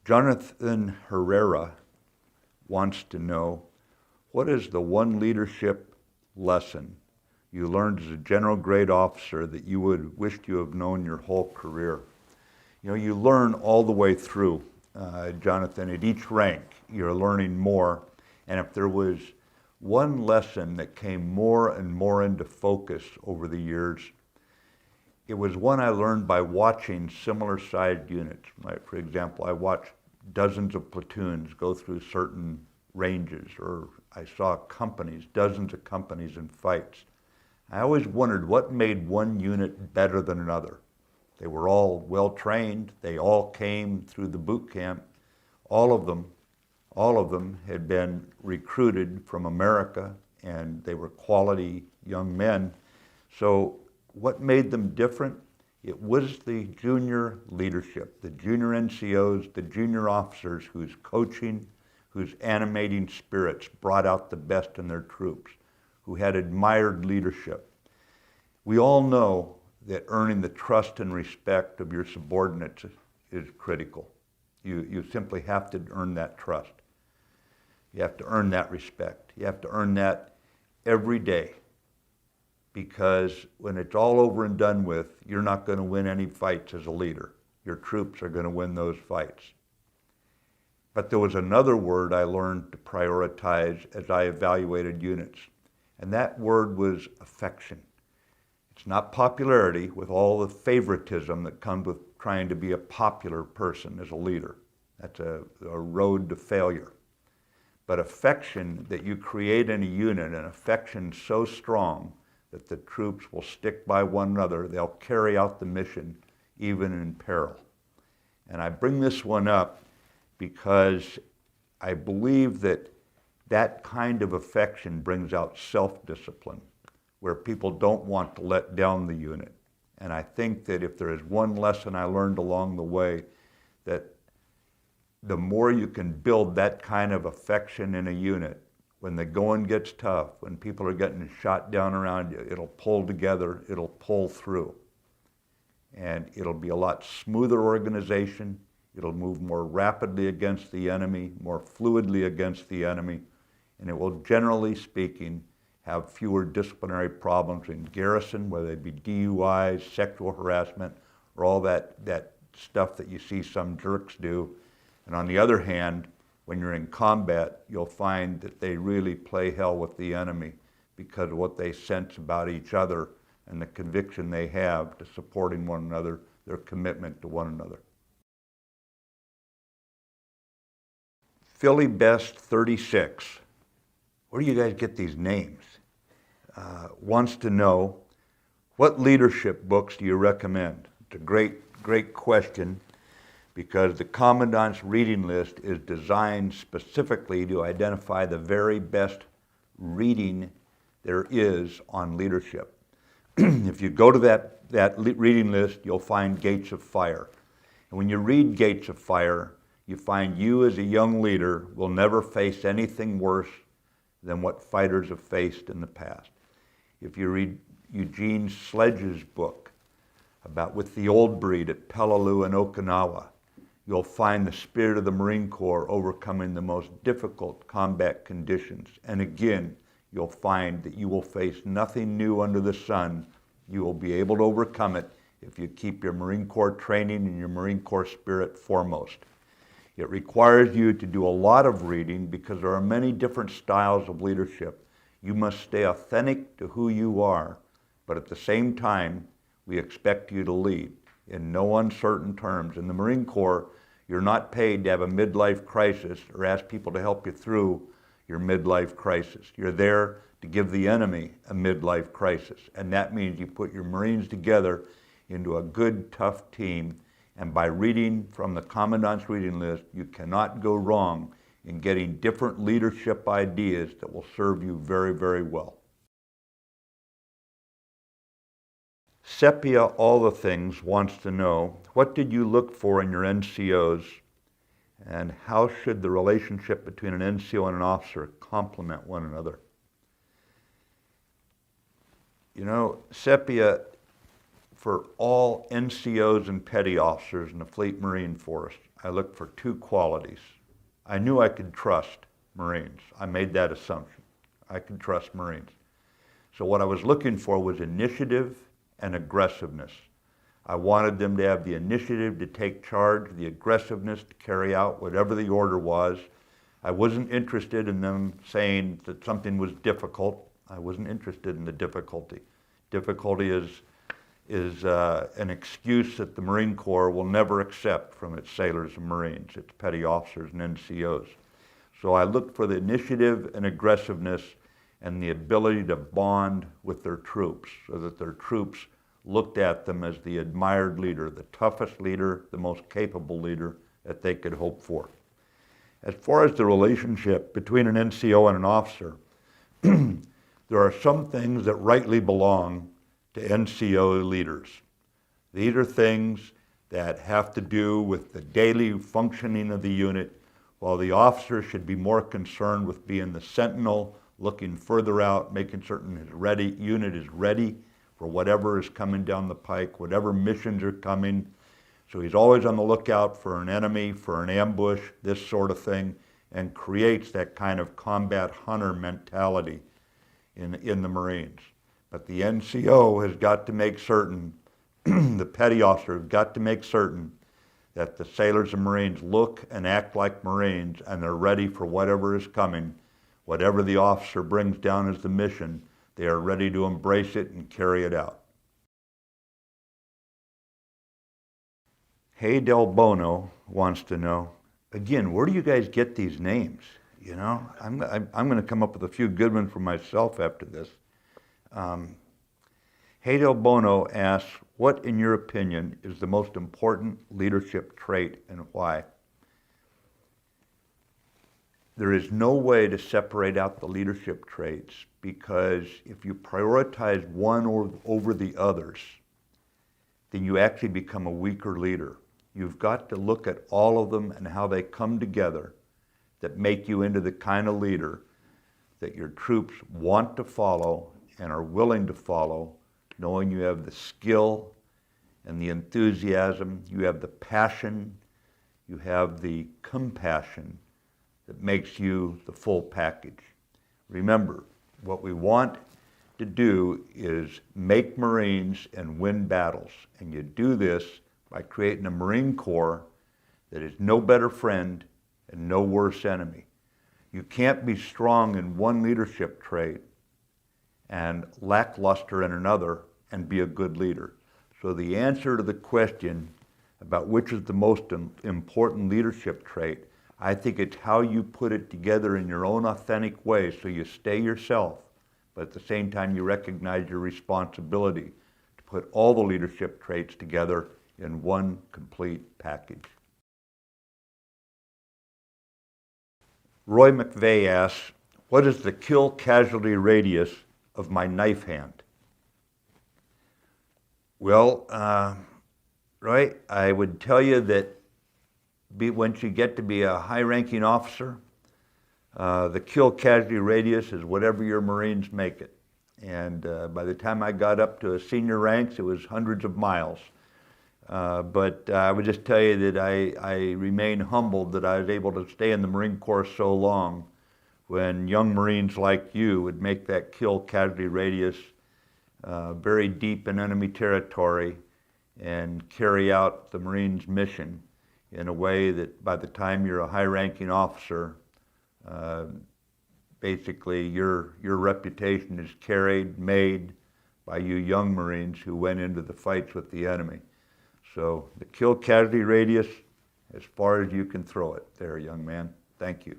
Jonathan Herrera wants to know, what is the one leadership lesson you learned as a general grade officer that you would wished you have known your whole career? You know, you learn all the way through, Jonathan, at each rank. You're learning more. And if there was one lesson that came more and more into focus over the years, it was one I learned by watching similar sized units. Like, for example, I watched dozens of platoons go through certain ranges, or I saw companies, dozens of companies in fights. I always wondered what made one unit better than another. They were all well trained. They all came through the boot camp. All of them had been recruited from America, and they were quality young men. So what made them different? It was the junior leadership, the junior NCOs, the junior officers whose coaching, whose animating spirits brought out the best in their troops, who had admired leadership. We all know that earning the trust and respect of your subordinates is critical. You simply have to earn that trust. You have to earn that respect. You have to earn that every day, because when it's all over and done with, you're not going to win any fights as a leader. Your troops are going to win those fights. But there was another word I learned to prioritize as I evaluated units, and that word was affection. It's not popularity, with all the favoritism that comes with trying to be a popular person as a leader. That's a road to failure. But affection that you create in a unit, an affection so strong that the troops will stick by one another, they'll carry out the mission even in peril. And I bring this one up because I believe that that kind of affection brings out self-discipline, where people don't want to let down the unit. And I think that if there is one lesson I learned along the way, that the more you can build that kind of affection in a unit, when the going gets tough, when people are getting shot down around you, it'll pull together, it'll pull through. And it'll be a lot smoother organization. It'll move more rapidly against the enemy, more fluidly against the enemy, and it will, generally speaking, have fewer disciplinary problems in garrison, whether they be DUIs, sexual harassment, or all that stuff that you see some jerks do. And on the other hand, when you're in combat, you'll find that they really play hell with the enemy because of what they sense about each other and the conviction they have to supporting one another, their commitment to one another. Philly Best 36, where do you guys get these names? Wants to know, what leadership books do you recommend? It's a great question, because the Commandant's reading list is designed specifically to identify the very best reading there is on leadership. If you go to that reading list, you'll find Gates of Fire. And when you read Gates of Fire, you find you as a young leader will never face anything worse than what fighters have faced in the past. If you read Eugene Sledge's book about With the Old Breed at Peleliu and Okinawa, you'll find the spirit of the Marine Corps overcoming the most difficult combat conditions. And again, you'll find that you will face nothing new under the sun. You will be able to overcome it if you keep your Marine Corps training and your Marine Corps spirit foremost. It requires you to do a lot of reading because there are many different styles of leadership. You must stay authentic to who you are, but at the same time, we expect you to lead in no uncertain terms. In the Marine Corps, you're not paid to have a midlife crisis or ask people to help you through your midlife crisis. You're there to give the enemy a midlife crisis, and that means you put your Marines together into a good, tough team. And by reading from the Commandant's reading list, you cannot go wrong in getting different leadership ideas that will serve you very, very well. Sepia All the Things wants to know, what did you look for in your NCOs, and how should the relationship between an NCO and an officer complement one another? You know, Sepia, for all NCOs and petty officers in the Fleet Marine Force, I looked for two qualities. I knew I could trust Marines. I made that assumption. I could trust Marines. So what I was looking for was initiative and aggressiveness. I wanted them to have the initiative to take charge, the aggressiveness to carry out whatever the order was. I wasn't interested in them saying that something was difficult. I wasn't interested in the difficulty. Difficulty is an excuse that the Marine Corps will never accept from its sailors and Marines, its petty officers and NCOs. So I looked for the initiative and aggressiveness and the ability to bond with their troops so that their troops looked at them as the admired leader, the toughest leader, the most capable leader that they could hope for. As far as the relationship between an NCO and an officer, there are some things that rightly belong to NCO leaders. These are things that have to do with the daily functioning of the unit, while the officer should be more concerned with being the sentinel, looking further out, making certain his unit is ready for whatever is coming down the pike, whatever missions are coming. So he's always on the lookout for an enemy, for an ambush, this sort of thing, and creates that kind of combat hunter mentality in the Marines. But the NCO has got to make certain, the petty officer has got to make certain that the sailors and Marines look and act like Marines and they're ready for whatever is coming. Whatever the officer brings down as the mission, they are ready to embrace it and carry it out. Hey Del Bono wants to know, again, where do you guys get these names? You know, I'm going to come up with a few good ones for myself after this. Hey Del Bono asks, what in your opinion is the most important leadership trait and why? There is no way to separate out the leadership traits, because if you prioritize one over the others, then you actually become a weaker leader. You've got to look at all of them and how they come together that make you into the kind of leader that your troops want to follow and are willing to follow, knowing you have the skill and the enthusiasm, you have the passion, you have the compassion that makes you the full package. Remember, what we want to do is make Marines and win battles. And you do this by creating a Marine Corps that is no better friend and no worse enemy. You can't be strong in one leadership trait and lackluster in another and be a good leader. So the answer to the question about which is the most important leadership trait, I think it's how you put it together in your own authentic way so you stay yourself, but at the same time you recognize your responsibility to put all the leadership traits together in one complete package. Roy McVeigh asks, what is the kill casualty radius of my knife hand? Well, Roy, I would tell you that once you get to be a high-ranking officer, the kill casualty radius is whatever your Marines make it. And by the time I got up to senior ranks, it was hundreds of miles. But I would just tell you that I remain humbled that I was able to stay in the Marine Corps so long when young Marines like you would make that kill casualty radius very deep in enemy territory and carry out the Marines' mission in a way that by the time you're a high-ranking officer, basically your reputation is carried, made by you young Marines who went into the fights with the enemy. So the kill casualty radius, as far as you can throw it there, young man. Thank you.